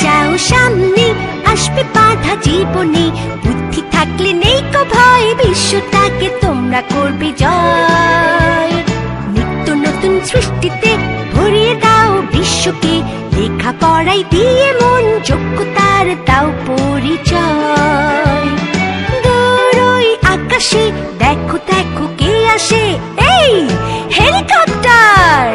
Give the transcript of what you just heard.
যাও সামনে, আসবে বাধা জীবনে। বুদ্ধি থাকলে নেই কো ভয়, বিশ্বটাকে তোমরা করবে জয়। নিত্য নতুন সৃষ্টিতে ভরিয়ে দাও বিশ্বকে, লেখাপড়াই দিয়ে মন, যোগ্যতার দাও পরিচয়। দূর ওই আকাশে দেখো দেখো কে আসে, এই হেলিকপ্টার।